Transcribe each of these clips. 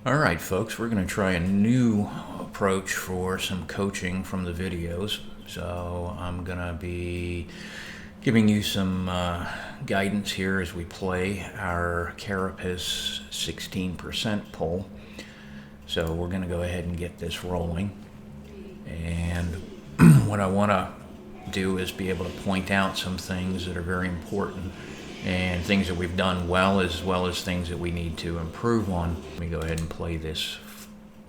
Alright folks, we're going to try a new approach for some coaching from the videos. So I'm going to be giving you some guidance here as we play our Carapace 16% pull. So we're going to go ahead and get this rolling. And what I want to do is be able to point out some things that are very important and things that we've done well as things that we need to improve on. Let me go ahead and play this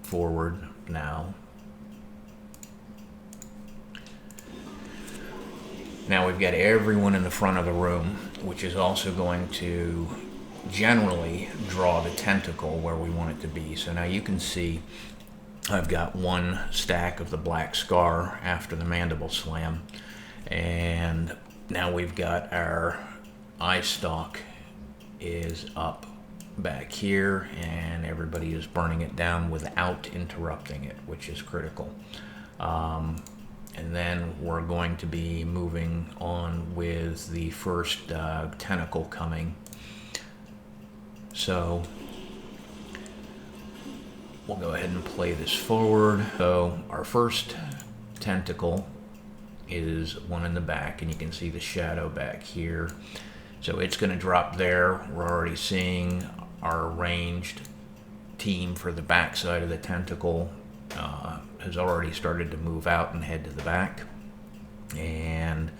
forward now. Now we've got everyone in the front of the room, which is also going to generally draw the tentacle where we want it to be. So now you can see I've got one stack of the black scar after the mandible slam, and now we've got our eye stalk is up back here, and everybody is burning it down without interrupting it, which is critical. And then we're going to be moving on with the first tentacle coming. So we'll go ahead and play this forward. So our first tentacle is one in the back, and you can see the shadow back here. So it's going to drop there. We're already seeing our arranged team for the back side of the tentacle has already started to move out and head to the back. And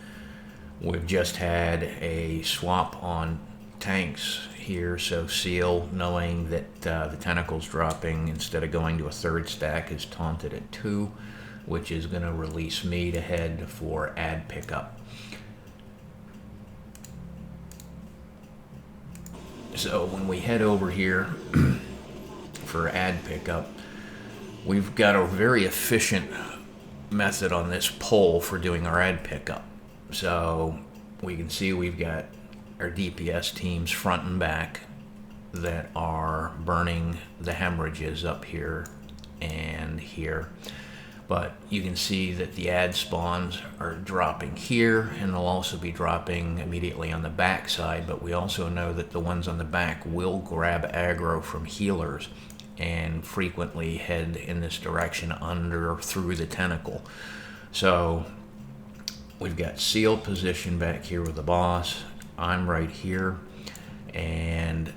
we've just had a swap on tanks here. So Seal, knowing that the tentacle's dropping, instead of going to a third stack, is taunted at 2, which is going to release me to head for ad pickup. So when we head over here for ad pickup, we've got a very efficient method on this pole for doing our ad pickup. So we can see we've got our DPS teams front and back that are burning the hemorrhages up here and here. But you can see that the ad spawns are dropping here, and they'll also be dropping immediately on the back side. But we also know that the ones on the back will grab aggro from healers and frequently head in this direction through the tentacle. So we've got Seal position back here with the boss. I'm right here, and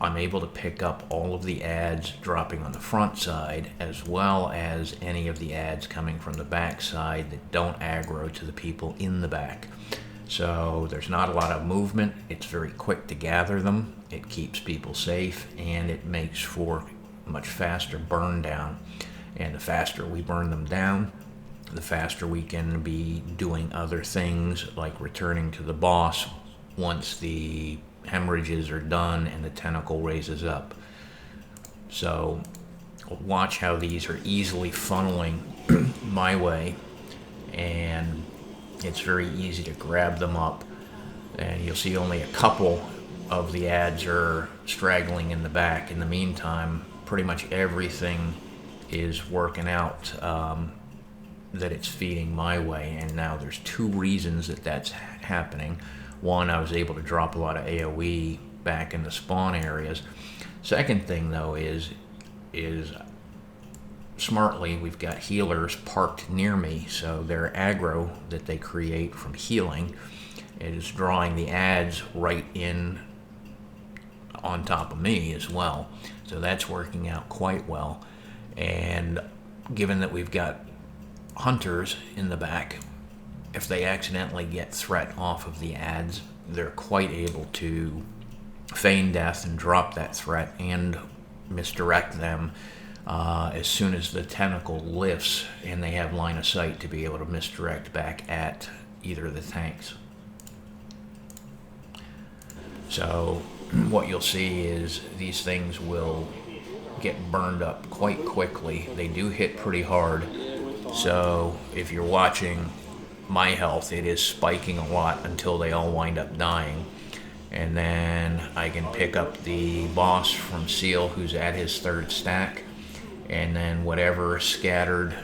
I'm able to pick up all of the ads dropping on the front side, as well as any of the ads coming from the back side that don't aggro to the people in the back. So there's not a lot of movement. It's very quick to gather them. It keeps people safe, and it makes for much faster burn down. And the faster we burn them down, the faster we can be doing other things like returning to the boss once the hemorrhages are done and the tentacle raises up. So watch how these are easily funneling my way, and it's very easy to grab them up. And you'll see only a couple of the ads are straggling in the back. In the meantime, pretty much everything is working out that it's feeding my way. And now there's 2 reasons that that's happening. One, I was able to drop a lot of AoE back in the spawn areas. Second thing, though, is smartly, we've got healers parked near me, so their aggro that they create from healing is drawing the ads right in on top of me as well. So that's working out quite well. And given that we've got hunters in the back, if they accidentally get threat off of the ads, they're quite able to feign death and drop that threat and misdirect them as soon as the tentacle lifts, and they have line of sight to be able to misdirect back at either of the tanks. So what you'll see is these things will get burned up quite quickly. They do hit pretty hard. So if you're watching my health, it is spiking a lot until they all wind up dying. And then I can pick up the boss from Seal, who's at his 3rd stack, and then whatever scattered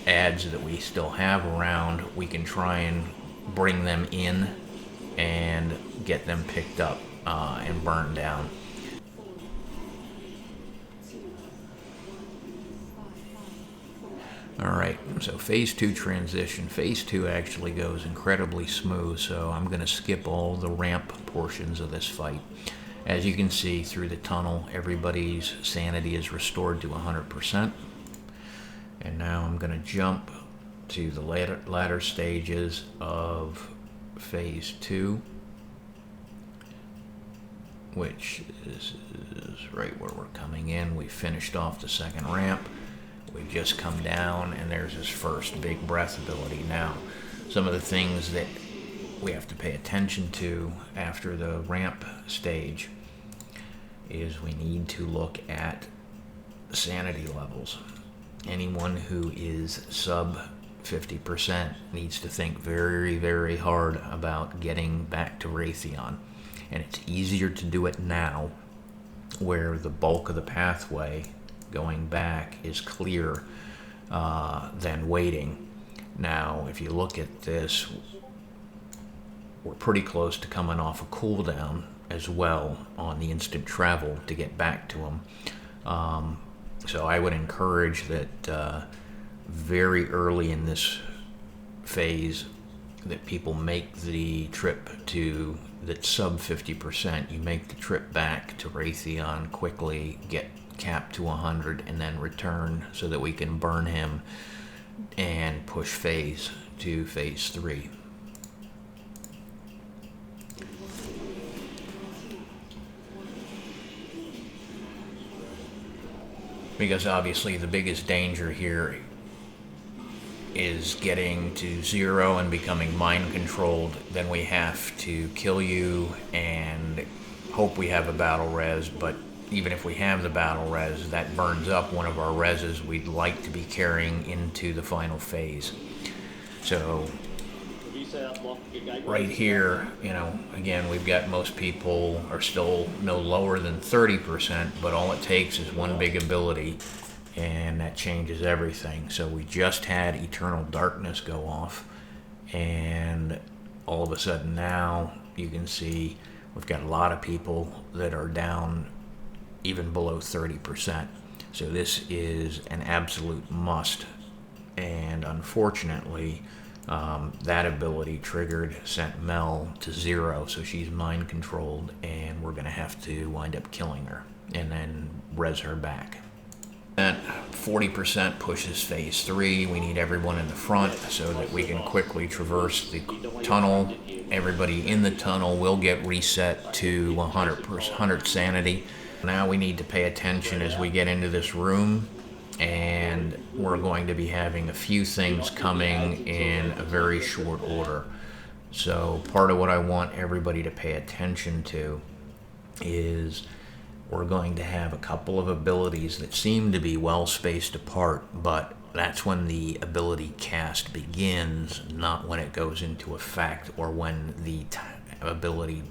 ads that we still have around, we can try and bring them in and get them picked up and burned down. Alright, so phase 2 transition. Phase 2 actually goes incredibly smooth, so I'm going to skip all the ramp portions of this fight. As you can see through the tunnel, everybody's sanity is restored to 100%. And now I'm going to jump to the latter stages of phase 2, which is right where we're coming in. We finished off the second ramp. We've just come down, and there's his first big breath ability. Now, some of the things that we have to pay attention to after the ramp stage is we need to look at sanity levels. Anyone who is sub 50% needs to think very, very hard about getting back to Raytheon. And it's easier to do it now, where the bulk of the pathway going back is clear than waiting. Now, if you look at this, we're pretty close to coming off a cooldown as well on the instant travel to get back to them. So I would encourage that very early in this phase that people make the trip to that sub 50%. You make the trip back to Raytheon quickly, get capped to 100, and then return so that we can burn him and push phase to phase 3. Because obviously the biggest danger here is getting to 0 and becoming mind controlled. Then we have to kill you and hope we have a battle res, but even if we have the battle res, that burns up one of our reses we'd like to be carrying into the final phase. So right here, you know, again, we've got most people are still no lower than 30%, but all it takes is one big ability and that changes everything. So we just had Eternal Darkness go off, and all of a sudden now you can see we've got a lot of people that are down even below 30%. So this is an absolute must, and unfortunately that ability triggered, sent Mel to 0, so she's mind controlled, and we're gonna have to wind up killing her and then res her back. That 40% pushes phase 3. We need everyone in the front so that we can quickly traverse the tunnel. Everybody in the tunnel will get reset to 100 sanity. Now we need to pay attention as we get into this room, and we're going to be having a few things coming in a very short order. So part of what I want everybody to pay attention to is we're going to have a couple of abilities that seem to be well spaced apart, but that's when the ability cast begins, not when it goes into effect or when the ability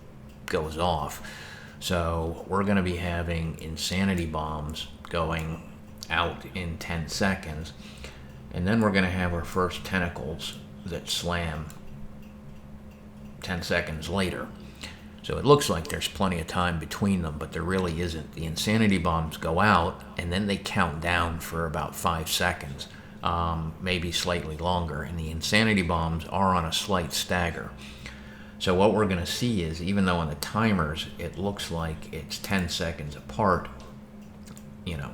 goes off. So we're going to be having insanity bombs going out in 10 seconds, and then we're going to have our first tentacles that slam 10 seconds later. So it looks like there's plenty of time between them, but there really isn't. The insanity bombs go out, and then they count down for about 5 seconds, maybe slightly longer, and the insanity bombs are on a slight stagger. So what we're going to see is, even though on the timers it looks like it's 10 seconds apart, you know,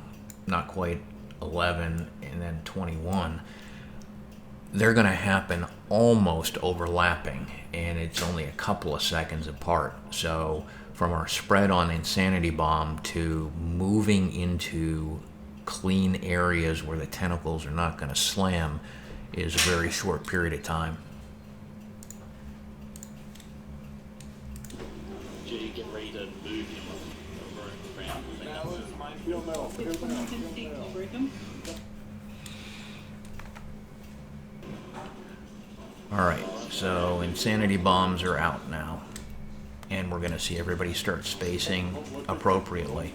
not quite 11 and then 21, they're going to happen almost overlapping, and it's only a couple of seconds apart. So from our spread on insanity bomb to moving into clean areas where the tentacles are not going to slam is a very short period of time. Get ready to move him around. Alright, so insanity bombs are out now, and we're going to see everybody start spacing appropriately.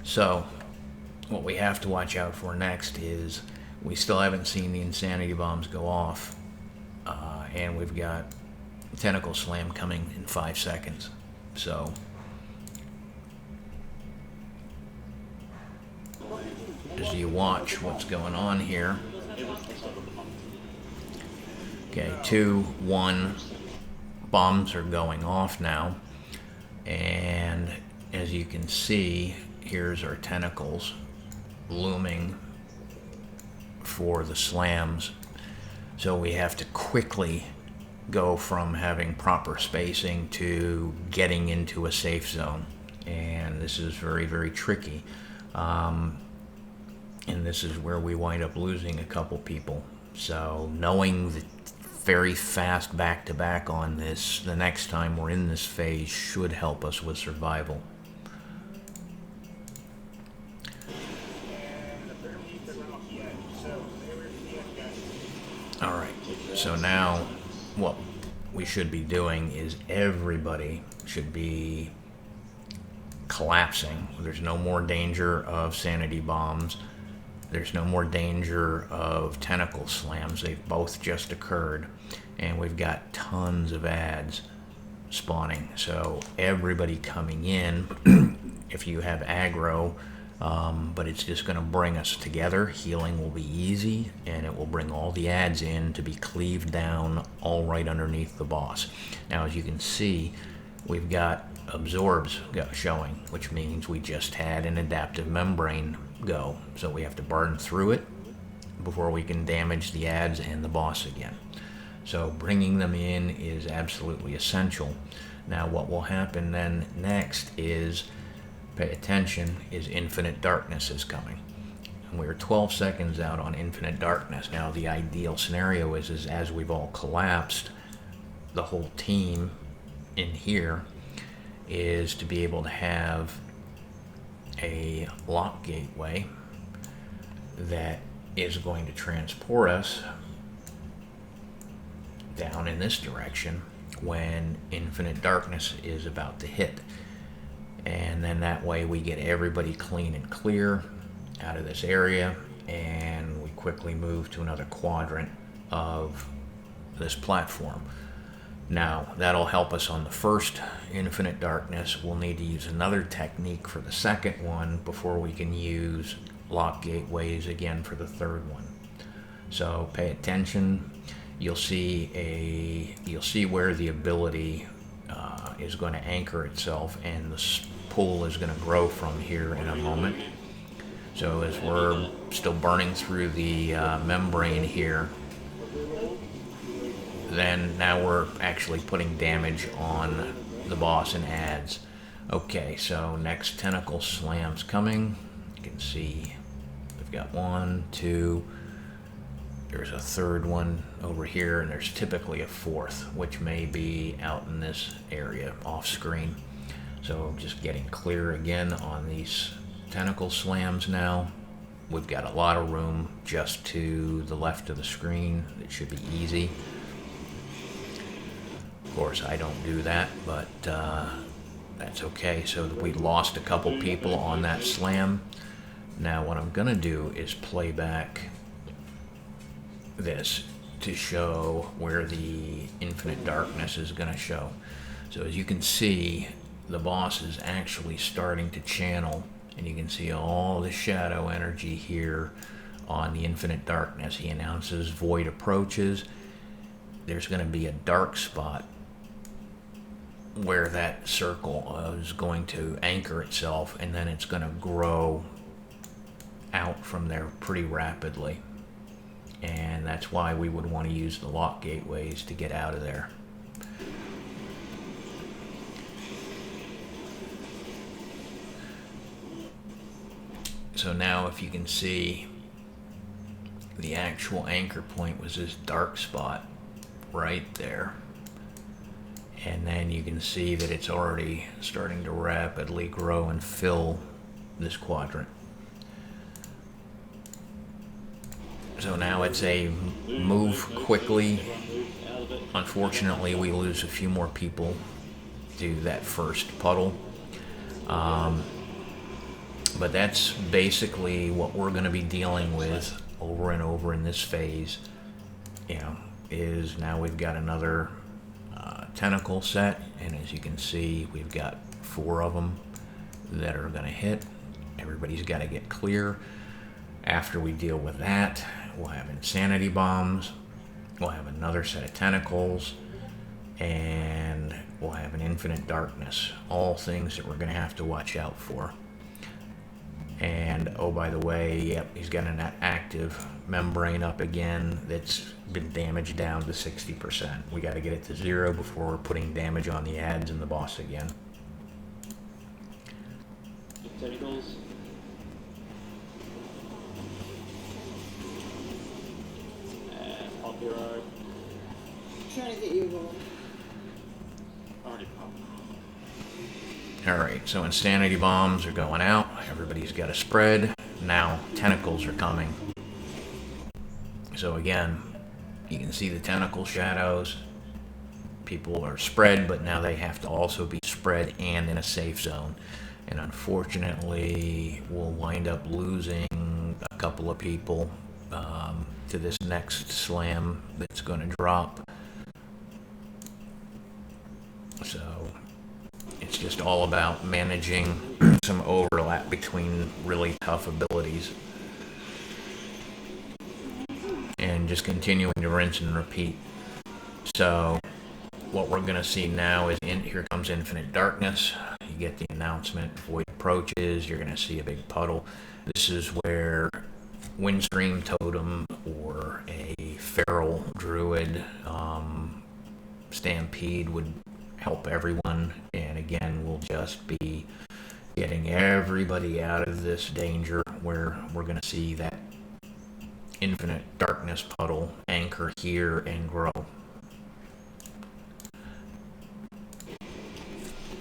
So what we have to watch out for next is we still haven't seen the insanity bombs go off, and we've got tentacle slam coming in 5 seconds. So as you watch what's going on here, Okay, 2, 1. Bombs are going off now. And as you can see, here's our tentacles looming for the slams. So we have to quickly go from having proper spacing to getting into a safe zone. And this is very, very tricky. And this is where we wind up losing a couple people. So knowing the very fast back-to-back on this the next time we're in this phase should help us with survival. Alright, so now what we should be doing is everybody should be collapsing. There's no more danger of sanity bombs. There's no more danger of tentacle slams. They've both just occurred. And we've got tons of ads spawning. So everybody coming in, if you have aggro, but it's just going to bring us together. Healing will be easy, and it will bring all the ads in to be cleaved down all right underneath the boss. Now, as you can see, we've got absorbs showing, which means we just had an adaptive membrane go. So we have to burn through it before we can damage the ads and the boss again. So bringing them in is absolutely essential. Now what will happen then next is, pay attention, is infinite darkness is coming. And we're 12 seconds out on infinite darkness. Now the ideal scenario is as we've all collapsed, the whole team in here is to be able to have a lock gateway that is going to transport us down in this direction when infinite darkness is about to hit. And then that way we get everybody clean and clear out of this area, and we quickly move to another quadrant of this platform. Now, that'll help us on the first infinite darkness. We'll need to use another technique for the second one before we can use lock gateways again for the third one. So pay attention. You'll see where the ability is going to anchor itself, and the pool is going to grow from here in a moment. So as we're still burning through the membrane here, then now we're actually putting damage on the boss and ads. Okay, so next tentacle slam's coming. You can see we've got 1, 2, there's a third one over here, and there's typically a fourth, which may be out in this area off screen. So just getting clear again on these tentacle slams now. We've got a lot of room just to the left of the screen. It should be easy. Of course, I don't do that, but that's okay. So we lost a couple people on that slam. Now what I'm gonna do is play back this to show where the infinite darkness is gonna show. So as you can see, the boss is actually starting to channel, and you can see all the shadow energy here on the infinite darkness. He announces void approaches. There's going to be a dark spot where that circle is going to anchor itself, and then it's going to grow out from there pretty rapidly. And that's why we would want to use the lock gateways to get out of there. So now if you can see, the actual anchor point was this dark spot right there. And then you can see that it's already starting to rapidly grow and fill this quadrant. So now it's a move quickly. Unfortunately, we lose a few more people to that first puddle. But that's basically what we're going to be dealing with over and over in this phase. Is now we've got another tentacle set, and as you can see, we've got 4 of them that are going to hit. Everybody's got to get clear. After we deal with that, we'll have insanity bombs, we'll have another set of tentacles, and we'll have an infinite darkness. All things that we're going to have to watch out for. And oh, by the way, yep, he's got an active membrane up again that's been damaged down to 60%. We got to get it to 0 before we're putting damage on the ads and the boss again. Tentacles. And pop hero. Trying to get you going. Already popped. Alright, so insanity bombs are going out. Everybody's got a spread. Now tentacles are coming. So again, you can see the tentacle shadows. People are spread, but now they have to also be spread and in a safe zone. And unfortunately, we'll wind up losing a couple of people to this next slam that's going to drop. So it's just all about managing some overlap between really tough abilities and just continuing to rinse and repeat. So what we're going to see now is here comes infinite darkness. You get the announcement, void approaches, you're going to see a big puddle. This is where Windscream Totem or a feral druid stampede would help everyone, and again we'll just be getting everybody out of this danger where we're going to see that infinite darkness puddle anchor here and grow.